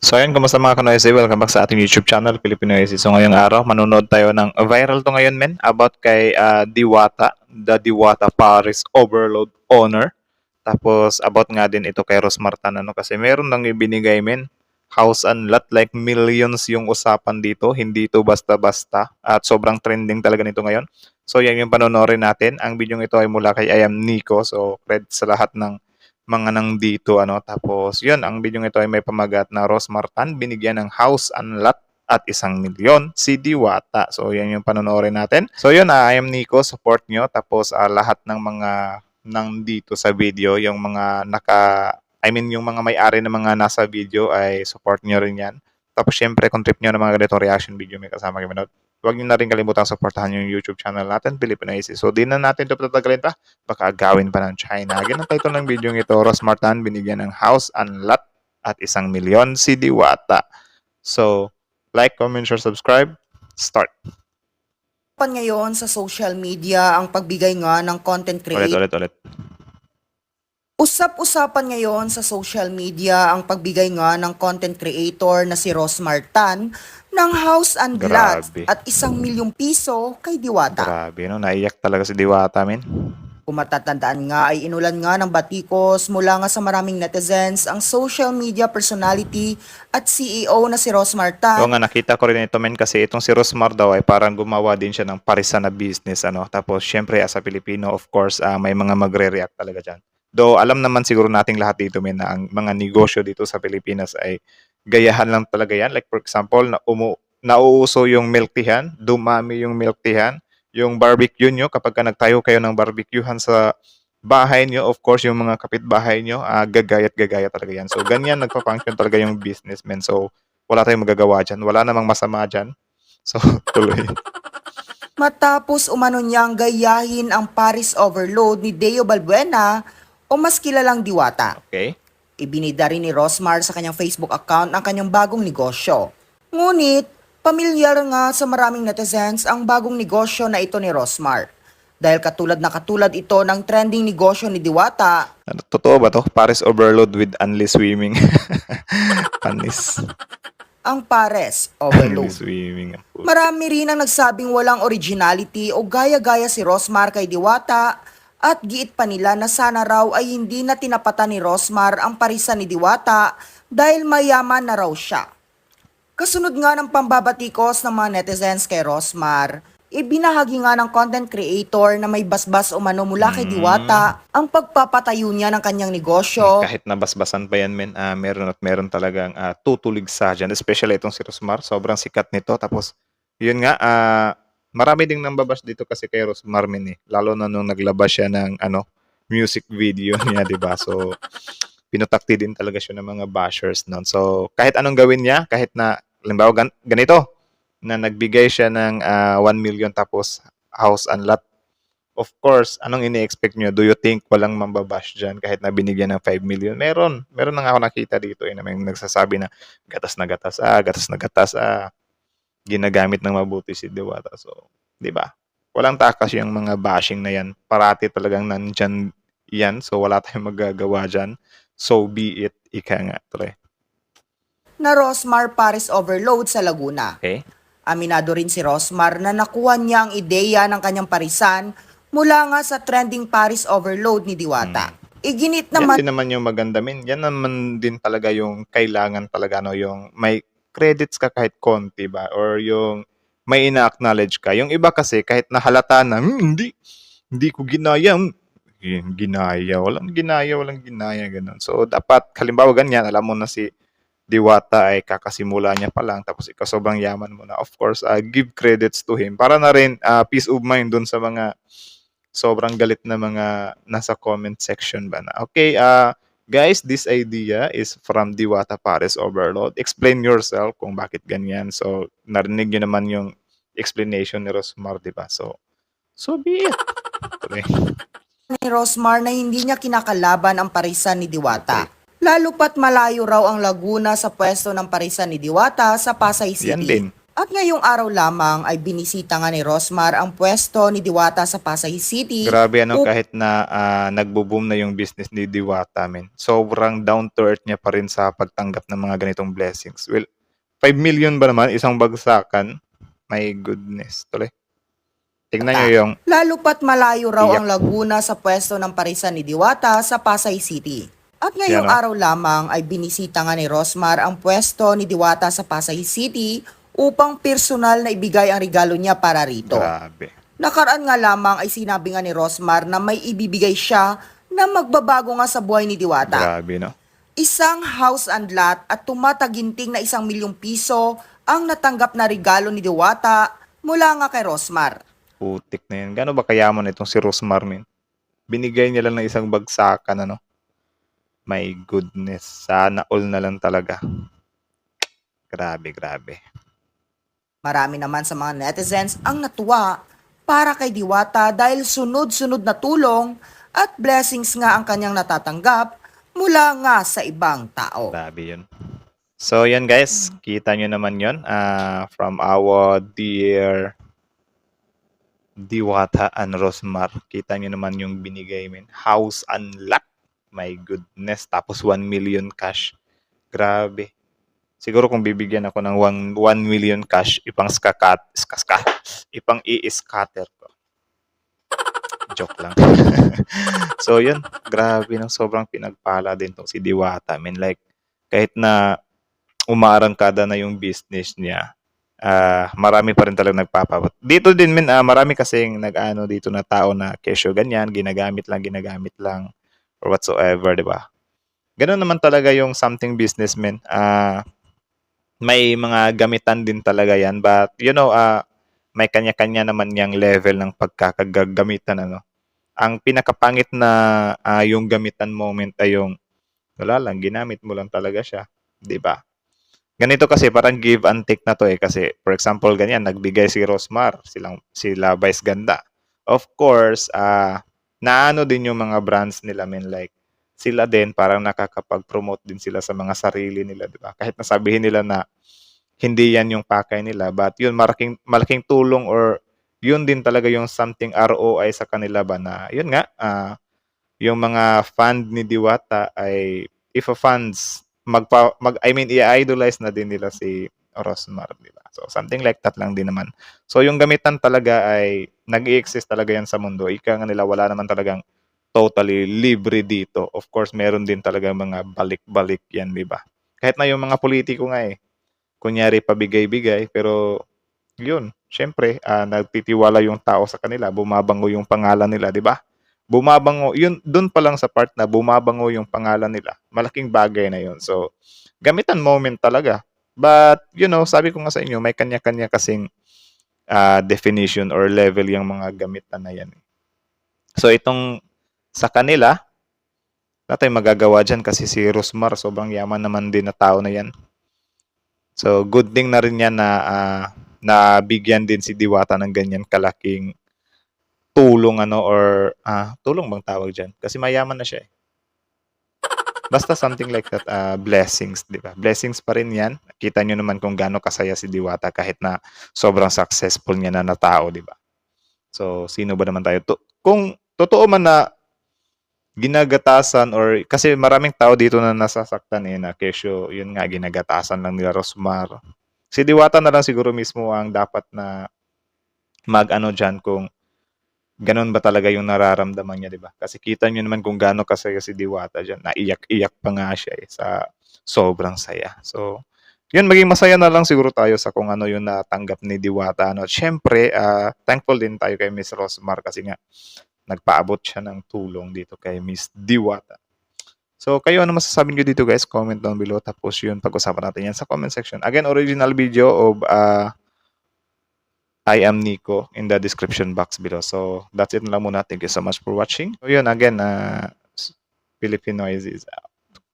So ayun, kumusta mga ka-Noisy? Welcome back sa ating YouTube channel, Filipino Noisy. So ngayong araw, manonood tayo ng viral to ngayon, men, about kay Diwata, the Diwata Paris Overload owner. Tapos about nga din ito kay Rosmar Tan, kasi meron nang ibinigay, men, house and lot, like millions yung usapan dito, hindi ito basta-basta at sobrang trending talaga nito ngayon. So yan yung panonoodin natin. Ang video ito ay mula kay I am Nico, so cred sa lahat ng mga nandito, tapos yun, ang video ito ay may pamagat na Rosmar Tan binigyan ng house and lot at 1 milyon si Diwata. So yan yung panonoodin natin. So yun, I am Nico, support nyo. Tapos lahat ng mga nandito sa video, yung mga yung mga may-ari ng mga nasa video ay support nyo rin yan. Tapos syempre, kung trip nyo ng mga ganito reaction video, may kasama kami note. Huwag nyo na rin kalimutan supportahan yung YouTube channel natin, Filipino Easy. So di na natin ito patagalin pa, baka agawin pa ng China. Ganun title ng video ito, Rosmar Tan binigyan ng house and lot at 1 milyon si Diwata. So, like, comment, share, subscribe. Start. Ngayon sa social media ang pagbigay nga ng content creator. Ulit. Usap-usapan ngayon sa social media ang pagbigay nga ng content creator na si Rosmar Tan ng house and lot Grabe. at 1 milyong piso kay Diwata. Grabe, no? Naiyak talaga si Diwata, men. Kung matatandaan nga ay inulan nga ng batikos mula nga sa maraming netizens ang social media personality at CEO na si Rosmar Tan. Oo nga, nakita ko rin ito, men, kasi itong si Rosmar daw ay parang gumawa din siya ng parisan na business, Tapos, syempre, as a Filipino, of course, may mga magre-react talaga dyan. Though, alam naman siguro nating lahat dito, men, na ang mga negosyo dito sa Pilipinas ay gayahan lang talaga yan. Like, for example, nauuso yung milk teahan, dumami yung milk teahan, yung barbecue nyo, kapag nagtayo kayo ng barbecuehan sa bahay nyo, of course, yung mga kapitbahay nyo, gagayat talaga yan. So, ganyan nagpa-function talaga yung businessmen. So, wala tayong magagawa dyan. Wala namang masama dyan. So, tuloy. Matapos umano niyang gayahin ang Paris Overload ni Deo Balbuena o mas kilalang Diwata. Okay. Ibinida rin ni Rosmar sa kanyang Facebook account ang kanyang bagong negosyo. Ngunit, pamilyar nga sa maraming netizens ang bagong negosyo na ito ni Rosmar. Dahil katulad ito ng trending negosyo ni Diwata. Totoo ba to? Paris Overload with Unli Swimming. Panis. Ang Pares Unli Overload. Swimming. Marami rin ang nagsabing walang originality o gaya-gaya si Rosmar kay Diwata at giit pa nila na sana raw ay hindi na tinapatan ni Rosmar ang parisan ni Diwata dahil mayaman na raw siya. Kasunod nga ng pambabatikos ng mga netizens kay Rosmar, ibinahagi nga ng content creator na may basbas umano mula kay Diwata ang pagpapatayo niya ng kanyang negosyo. Kahit nabasbasan pa yan, men, meron talagang tutuligsa dyan. Especially itong si Rosmar, sobrang sikat nito. Tapos, yun nga, marami ding nambabash dito kasi kay Rosmar, men, lalo na nung naglabas siya ng music video niya, di ba? So, pinutakti din talaga siya ng mga bashers noon. So, kahit anong gawin niya, kahit na, halimbawa, ganito, na nagbigay siya ng 1 million tapos house and lot. Of course, anong ini-expect nyo? Do you think walang mambabash dyan kahit na binigyan ng 5 million? Meron. Meron na nga ako nakita dito na may nagsasabi na gatas na gatas, ginagamit ng mabuti si Diwata. So, di ba? Walang takas yung mga bashing na yan. Parati talagang nandyan yan. So, wala tayong magagawa dyan. So, be it. Ika nga. Tuloy. Na Rosmar Paris Overload sa Laguna. Okay. Aminado rin si Rosmar na nakuha niya ang ideya ng kanyang parisan mula nga sa trending Paris Overload ni Diwata. Iginit naman. Yan din naman yung maganda, men. Yan naman din talaga yung kailangan talaga, yung may credits ka kahit konti ba? Or yung may ina-acknowledge ka. Yung iba kasi kahit nahalata na, hindi ko ginaya. Walang ginaya, ganun. So, dapat, halimbawa ganyan, alam mo na si Diwata ay kakasimula niya pa lang, tapos ikaw sobrang yaman mo na. Of course, give credits to him. Para na rin peace of mind dun sa mga sobrang galit na mga nasa comment section ba na. Okay, guys, this idea is from Diwata Paris Overload. Explain yourself kung bakit ganyan. So, narinig nyo naman yung explanation ni Rosmar, di ba? So be it. Okay. Ni Rosmar na hindi niya kinakalaban ang parisan ni Diwata. Lalo pat malayo raw ang Laguna sa pwesto ng parisan ni Diwata sa Pasay City. Yan din. At ngayong araw lamang ay binisita nga ni Rosmar ang pwesto ni Diwata sa Pasay City. Grabe ano, kahit na nagbo-boom na yung business ni Diwata, men. Sobrang down to earth niya pa rin sa pagtanggap ng mga ganitong blessings. Well, 5 million ba naman isang bagsakan? My goodness, tuloy. Tignan nyo yung Lalo pat malayo raw iyak. ang Laguna sa pwesto ng parisan ni Diwata sa Pasay City. At ngayong Yan, oh. araw lamang ay binisita nga ni Rosmar ang pwesto ni Diwata sa Pasay City upang personal na ibigay ang regalo niya para rito. Grabe. Nakaraan nga lamang ay sinabi nga ni Rosmar na may ibibigay siya na magbabago nga sa buhay ni Diwata. Grabe, no? Isang house and lot at tumataginting na 1 milyong piso ang natanggap na regalo ni Diwata mula nga kay Rosmar. Putik na yan. Gano'n ba kayaman itong si Rosmar, men? Binigay niya lang ng isang bagsakan, ano? My goodness. Sana all na lang talaga. Grabe, grabe. Marami naman sa mga netizens ang natuwa para kay Diwata dahil sunod-sunod na tulong at blessings nga ang kanyang natatanggap mula nga sa ibang tao. Grabe yun. So, yan guys. Kita nyo naman yun. From our dear Diwata and Rosmar. Kita nyo naman yung binigay, men. House and lot. My goodness. Tapos 1 million cash. Grabe. Siguro kung bibigyan ako ng 1 million cash, ipang i-scatter ko. Joke lang. So, yun. Grabe ng sobrang pinagpala din tong si Diwata. I mean, like, kahit na umaarangkada na yung business niya, marami pa rin talagang nagpapabot. Dito din, marami kasing nag-ano dito na tao na kesyo ganyan, ginagamit lang, or whatsoever, di ba? Ganun naman talaga yung something businessman. May mga gamitan din talaga yan, but you know, may kanya-kanya naman yung level ng pagkakagamitan, ano. Ang pinakapangit na yung gamitan moment ay yung wala lang, ginamit mo lang talaga siya, 'di ba? Ganito kasi parang give and take na to eh kasi for example ganyan nagbigay si Rosmar, sila Vice Ganda. Of course, naano din yung mga brands nila like sila din parang nakakapag-promote din sila sa mga sarili nila, 'di ba? Kahit nasabihin nila na hindi yan yung pakay nila, but yun malaking tulong or yun din talaga yung something ROI sa kanila ba na yun nga yung mga fund ni Diwata ay if a fans i-idolize na din nila si Rosmar, di ba? So something like that lang din naman. So yung gamitan talaga ay nag-i-exist talaga yan sa mundo. Ika nga nila wala naman talagang totally libre dito. Of course, meron din talaga mga balik-balik yan, di ba? Kahit na yung mga politiko nga kunyari pabigay-bigay, pero yun, syempre, nagtitiwala yung tao sa kanila, bumabango yung pangalan nila, di ba? Bumabango, yun, dun pa lang sa part na bumabango yung pangalan nila. Malaking bagay na yun. So, gamitan moment talaga. But, you know, sabi ko nga sa inyo, may kanya-kanya kasing definition or level yung mga gamitan na yan. So, itong sa kanila, natin magagawa dyan kasi si Rosmar, sobrang yaman naman din na tao na yan. So, good thing na rin yan na bigyan din si Diwata ng ganyan kalaking tulong or tulong bang tawag diyan? Kasi mayaman na siya eh. Basta something like that, blessings, di ba? Blessings pa rin yan. Kita nyo naman kung gaano kasaya si Diwata kahit na sobrang successful niya na tao, di ba? So, sino ba naman tayo? Kung totoo man na ginagatasan or kasi maraming tao dito na nasasaktan na kesyo yun nga ginagatasan lang nila Rosmar. Si Diwata na lang siguro mismo ang dapat na mag-ano dyan kung ganun ba talaga yung nararamdaman niya, di ba? Kasi kita niyo naman kung gaano kasaya si Diwata dyan. Naiyak-iyak pa nga siya sa sobrang saya. So, yun, maging masaya na lang siguro tayo sa kung ano yung natanggap ni Diwata. At syempre, thankful din tayo kay Miss Rosmar kasi nga nagpaabot siya ng tulong dito kay Miss Diwata. So, kayo ano masasabi niyo dito guys? Comment down below. Tapos yun, pag-usapan natin yan sa comment section. Again, original video of I am Nico in the description box below. So, that's it na lang muna. Thank you so much for watching. So, yun, again, Filipinoids is out.